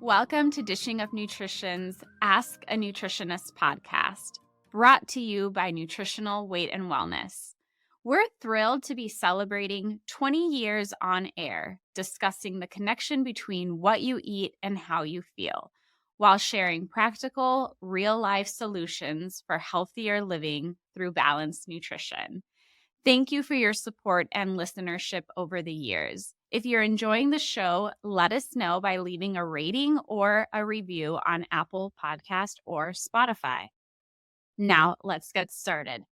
Welcome to Dishing of Nutrition's Ask a Nutritionist podcast, brought to you by Nutritional Weight and Wellness. We're thrilled to be celebrating 20 years on air, discussing the connection between what you eat and how you feel, while sharing practical, real-life solutions for healthier living through balanced nutrition. Thank you for your support and listenership over the years. If you're enjoying the show, let us know by leaving a rating or a review on Apple Podcast or Spotify. Now, let's get started.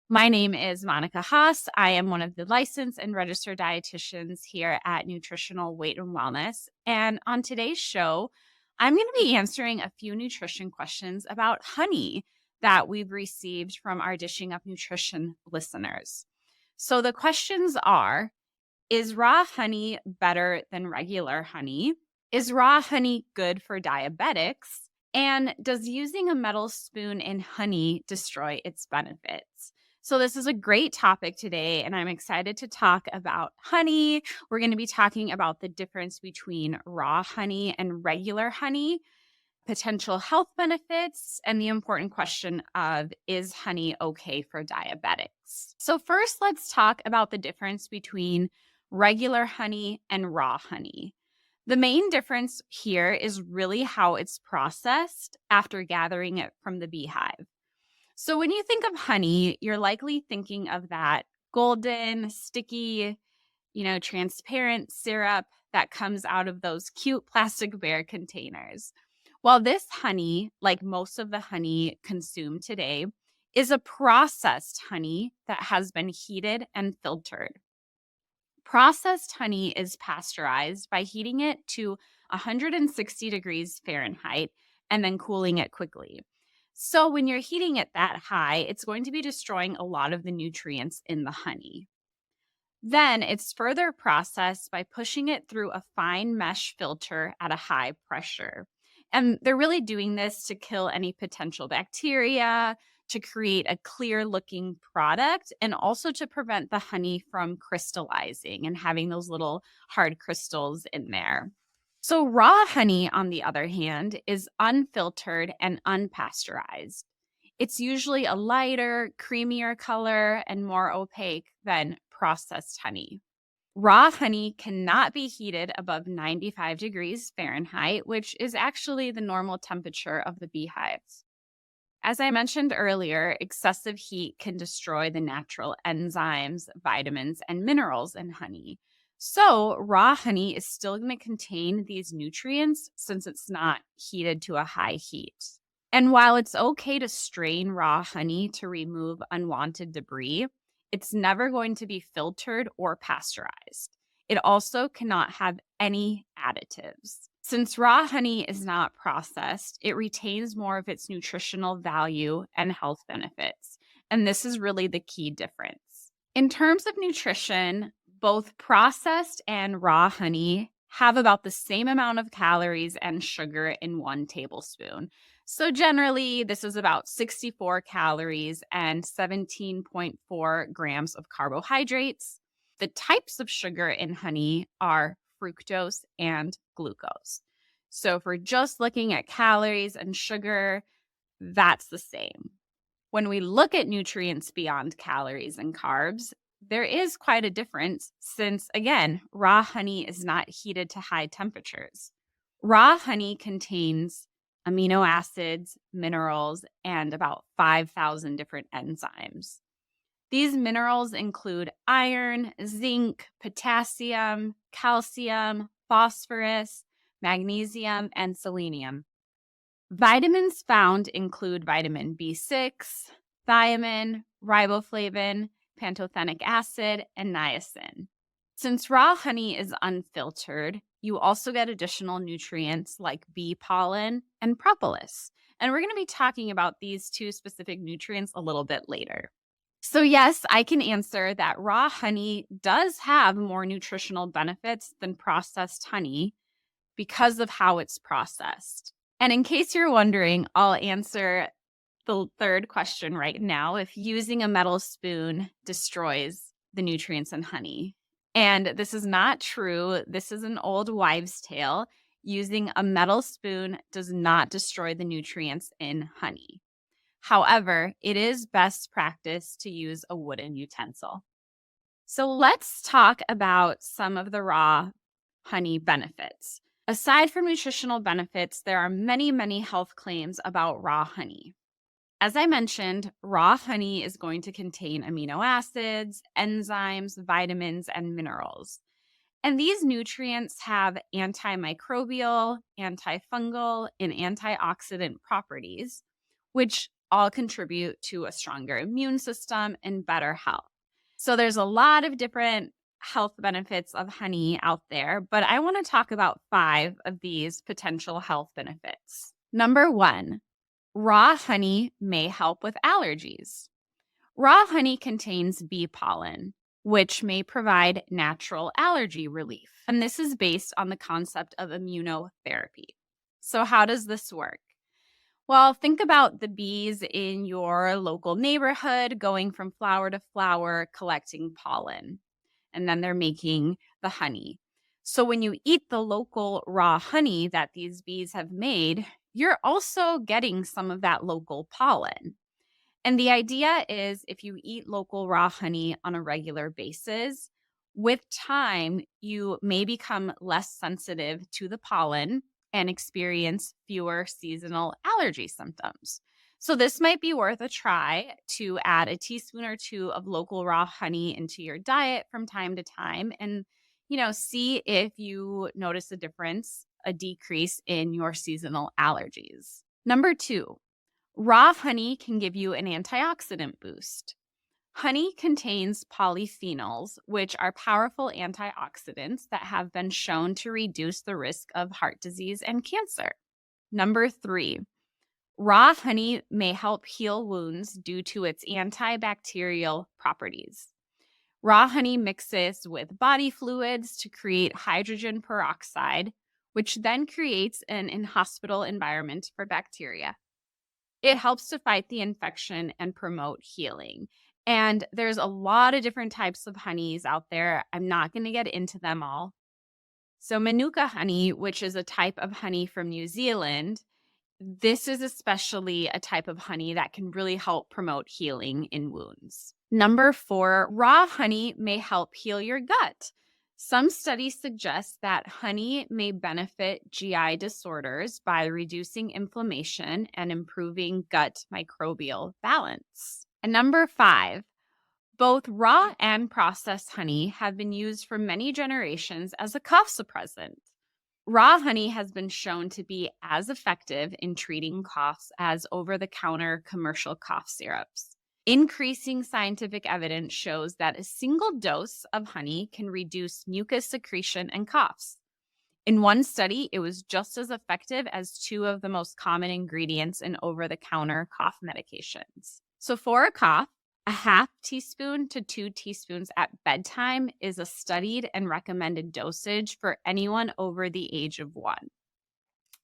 My name is Monica Haas. I am one of the licensed and registered dietitians here at Nutritional Weight and Wellness. And on today's show, I'm going to be answering a few nutrition questions about honey that we've received from our Dishing Up Nutrition listeners. So the questions are, is raw honey better than regular honey? Is raw honey good for diabetics? And does using a metal spoon in honey destroy its benefits? So this is a great topic today, and I'm excited to talk about honey. We're going to be talking about the difference between raw honey and regular honey, potential health benefits, and the important question of, is honey okay for diabetics? So first, let's talk about the difference between regular honey and raw honey. The main difference here is really how it's processed after gathering it from the beehive. So when you think of honey, you're likely thinking of that golden, sticky, transparent syrup that comes out of those cute plastic bear containers. While this honey, like most of the honey consumed today, is a processed honey that has been heated and filtered. Processed honey is pasteurized by heating it to 160 degrees Fahrenheit and then cooling it quickly. So when you're heating it that high, it's going to be destroying a lot of the nutrients in the honey. Then it's further processed by pushing it through a fine mesh filter at a high pressure. And they're really doing this to kill any potential bacteria, to create a clear looking product, and also to prevent the honey from crystallizing and having those little hard crystals in there. So raw honey, on the other hand, is unfiltered and unpasteurized. It's usually a lighter, creamier color and more opaque than processed honey. Raw honey cannot be heated above 95 degrees Fahrenheit, which is actually the normal temperature of the beehives. As I mentioned earlier, excessive heat can destroy the natural enzymes, vitamins, and minerals in honey. So raw honey is still going to contain these nutrients since it's not heated to a high heat. And while it's okay to strain raw honey to remove unwanted debris, it's never going to be filtered or pasteurized. It also cannot have any additives. Since raw honey is not processed, it retains more of its nutritional value and health benefits. And this is really the key difference. In terms of nutrition, both processed and raw honey have about the same amount of calories and sugar in 1 tablespoon. So generally, this is about 64 calories and 17.4 grams of carbohydrates. The types of sugar in honey are fructose and glucose. So if we're just looking at calories and sugar, that's the same. When we look at nutrients beyond calories and carbs, there is quite a difference since, again, raw honey is not heated to high temperatures. Raw honey contains amino acids, minerals, and about 5,000 different enzymes. These minerals include iron, zinc, potassium, calcium, phosphorus, magnesium, and selenium. Vitamins found include vitamin B6, thiamine, riboflavin, pantothenic acid, and niacin. Since raw honey is unfiltered, you also get additional nutrients like bee pollen and propolis. And we're going to be talking about these 2 specific nutrients a little bit later. So yes, I can answer that raw honey does have more nutritional benefits than processed honey because of how it's processed. And in case you're wondering, I'll answer the third question right now, if using a metal spoon destroys the nutrients in honey. And this is not true. This is an old wives' tale. Using a metal spoon does not destroy the nutrients in honey. However, it is best practice to use a wooden utensil. So let's talk about some of the raw honey benefits. Aside from nutritional benefits, there are many, many health claims about raw honey. As I mentioned, raw honey is going to contain amino acids, enzymes, vitamins, and minerals. And these nutrients have antimicrobial, antifungal, and antioxidant properties, which all contribute to a stronger immune system and better health. So there's a lot of different health benefits of honey out there, but I want to talk about 5 of these potential health benefits. Number 1, raw honey may help with allergies. Raw honey contains bee pollen, which may provide natural allergy relief. And this is based on the concept of immunotherapy. So how does this work? Well, think about the bees in your local neighborhood going from flower to flower collecting pollen, and then they're making the honey. So when you eat the local raw honey that these bees have made, you're also getting some of that local pollen. And the idea is if you eat local raw honey on a regular basis, with time, you may become less sensitive to the pollen and experience fewer seasonal allergy symptoms. So, this might be worth a try to add a teaspoon or 2 of local raw honey into your diet from time to time and, see if you notice a difference, a decrease in your seasonal allergies. Number 2, raw honey can give you an antioxidant boost. Honey contains polyphenols, which are powerful antioxidants that have been shown to reduce the risk of heart disease and cancer. Number 3, raw honey may help heal wounds due to its antibacterial properties. Raw honey mixes with body fluids to create hydrogen peroxide, which then creates an inhospitable environment for bacteria. It helps to fight the infection and promote healing. And there's a lot of different types of honeys out there. I'm not going to get into them all. So Manuka honey, which is a type of honey from New Zealand, this is especially a type of honey that can really help promote healing in wounds. Number 4, raw honey may help heal your gut. Some studies suggest that honey may benefit GI disorders by reducing inflammation and improving gut microbial balance. And number 5, both raw and processed honey have been used for many generations as a cough suppressant. Raw honey has been shown to be as effective in treating coughs as over-the-counter commercial cough syrups. Increasing scientific evidence shows that a single dose of honey can reduce mucus secretion and coughs. In one study, it was just as effective as 2 of the most common ingredients in over-the-counter cough medications. So for a cough, a half teaspoon to 2 teaspoons at bedtime is a studied and recommended dosage for anyone over the age of 1.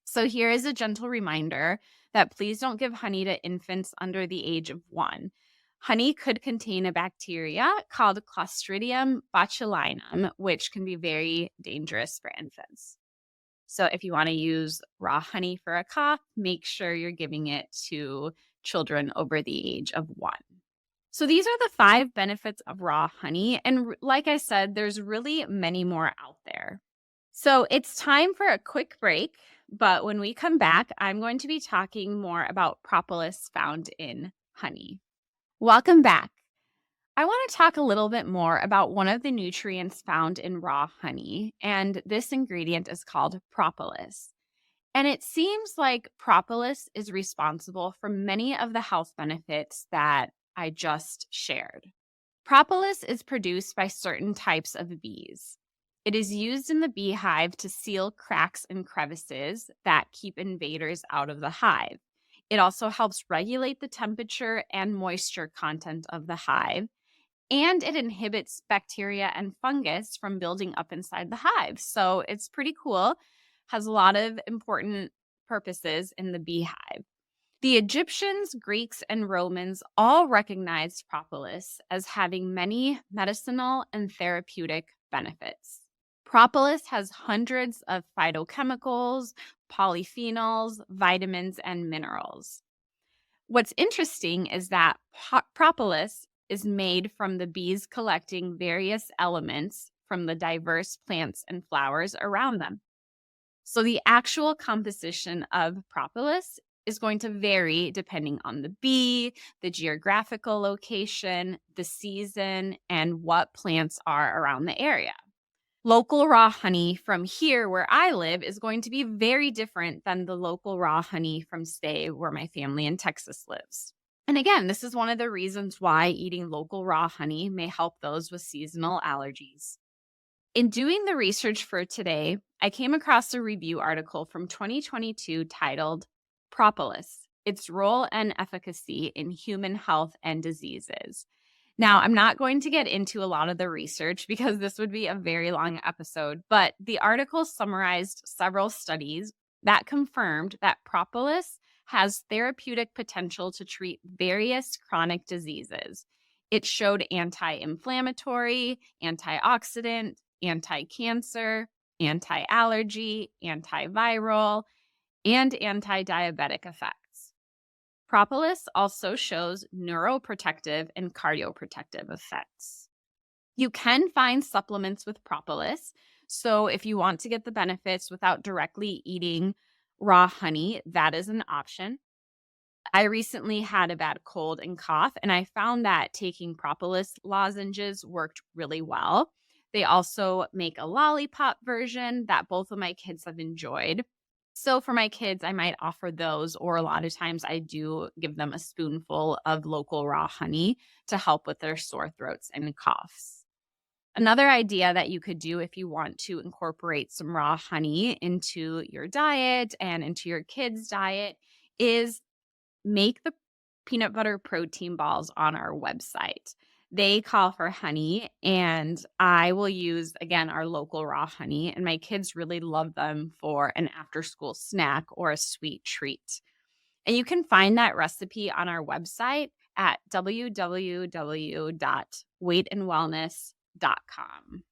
So here is a gentle reminder that please don't give honey to infants under the age of 1. Honey could contain a bacteria called Clostridium botulinum, which can be very dangerous for infants. So if you want to use raw honey for a cough, make sure you're giving it to children over the age of 1. So these are the 5 benefits of raw honey. And like I said, there's really many more out there. So it's time for a quick break. But when we come back, I'm going to be talking more about propolis found in honey. Welcome back. I want to talk a little bit more about one of the nutrients found in raw honey, and this ingredient is called propolis. And it seems like propolis is responsible for many of the health benefits that I just shared. Propolis is produced by certain types of bees. It is used in the beehive to seal cracks and crevices that keep invaders out of the hive. It also helps regulate the temperature and moisture content of the hive, and it inhibits bacteria and fungus from building up inside the hive. So it's pretty cool, has a lot of important purposes in the beehive. The Egyptians, Greeks, and Romans all recognized propolis as having many medicinal and therapeutic benefits. Propolis has hundreds of phytochemicals, polyphenols, vitamins, and minerals. What's interesting is that propolis is made from the bees collecting various elements from the diverse plants and flowers around them. So the actual composition of propolis is going to vary depending on the bee, the geographical location, the season, and what plants are around the area. Local raw honey from here where I live is going to be very different than the local raw honey from, say, where my family in Texas lives. And again, this is one of the reasons why eating local raw honey may help those with seasonal allergies. In doing the research for today, I came across a review article from 2022 titled Propolis, Its Role and Efficacy in Human Health and Diseases. Now, I'm not going to get into a lot of the research because this would be a very long episode, but the article summarized several studies that confirmed that propolis has therapeutic potential to treat various chronic diseases. It showed anti-inflammatory, antioxidant, anti-cancer, anti-allergy, antiviral, and anti-diabetic effects. Propolis also shows neuroprotective and cardioprotective effects. You can find supplements with propolis, so if you want to get the benefits without directly eating raw honey, that is an option. I recently had a bad cold and cough, and I found that taking propolis lozenges worked really well. They also make a lollipop version that both of my kids have enjoyed. So for my kids, I might offer those, or a lot of times I do give them a spoonful of local raw honey to help with their sore throats and coughs. Another idea that you could do if you want to incorporate some raw honey into your diet and into your kids' diet is make the peanut butter protein balls on our website. They call for honey, and I will use, again, our local raw honey, and my kids really love them for an after-school snack or a sweet treat. And you can find that recipe on our website at www.weightandwellness.com.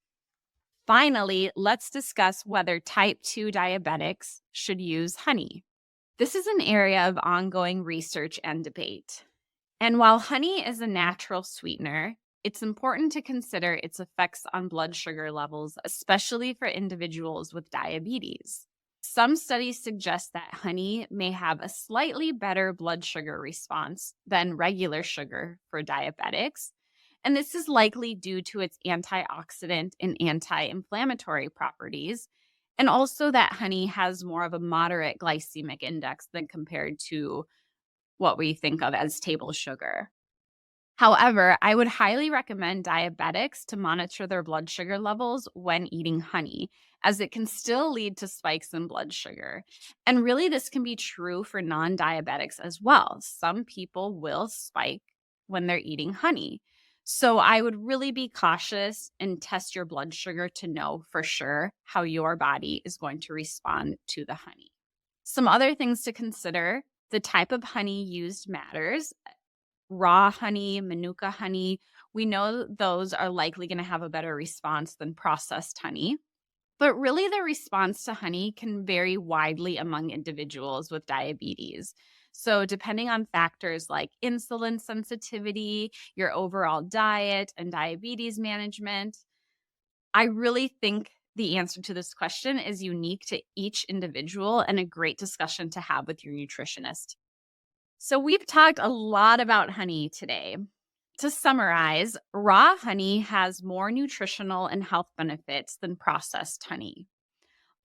Finally, let's discuss whether type 2 diabetics should use honey. This is an area of ongoing research and debate. And while honey is a natural sweetener, it's important to consider its effects on blood sugar levels, especially for individuals with diabetes. Some studies suggest that honey may have a slightly better blood sugar response than regular sugar for diabetics, and this is likely due to its antioxidant and anti-inflammatory properties, and also that honey has more of a moderate glycemic index than compared to what we think of as table sugar. However, I would highly recommend diabetics to monitor their blood sugar levels when eating honey, as it can still lead to spikes in blood sugar. And really, this can be true for non-diabetics as well. Some people will spike when they're eating honey. So I would really be cautious and test your blood sugar to know for sure how your body is going to respond to the honey. Some other things to consider: the type of honey used matters. Raw honey, manuka honey, we know those are likely going to have a better response than processed honey. But really, the response to honey can vary widely among individuals with diabetes. So depending on factors like insulin sensitivity, your overall diet, and diabetes management, I really think the answer to this question is unique to each individual and a great discussion to have with your nutritionist. So we've talked a lot about honey today. To summarize, raw honey has more nutritional and health benefits than processed honey.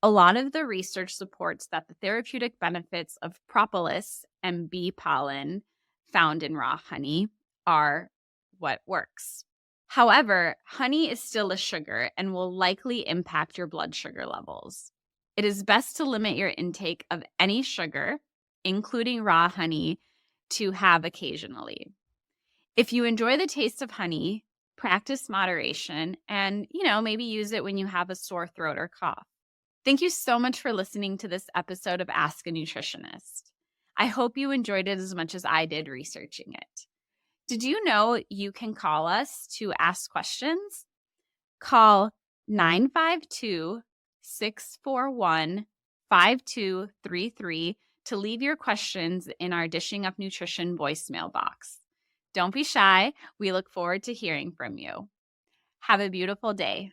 A lot of the research supports that the therapeutic benefits of propolis and bee pollen found in raw honey are what works. However, honey is still a sugar and will likely impact your blood sugar levels. It is best to limit your intake of any sugar, including raw honey, to have occasionally. If you enjoy the taste of honey, practice moderation and, maybe use it when you have a sore throat or cough. Thank you so much for listening to this episode of Ask a Nutritionist. I hope you enjoyed it as much as I did researching it. Did you know you can call us to ask questions? Call 952-641-5233 to leave your questions in our Dishing Up Nutrition voicemail box. Don't be shy. We look forward to hearing from you. Have a beautiful day.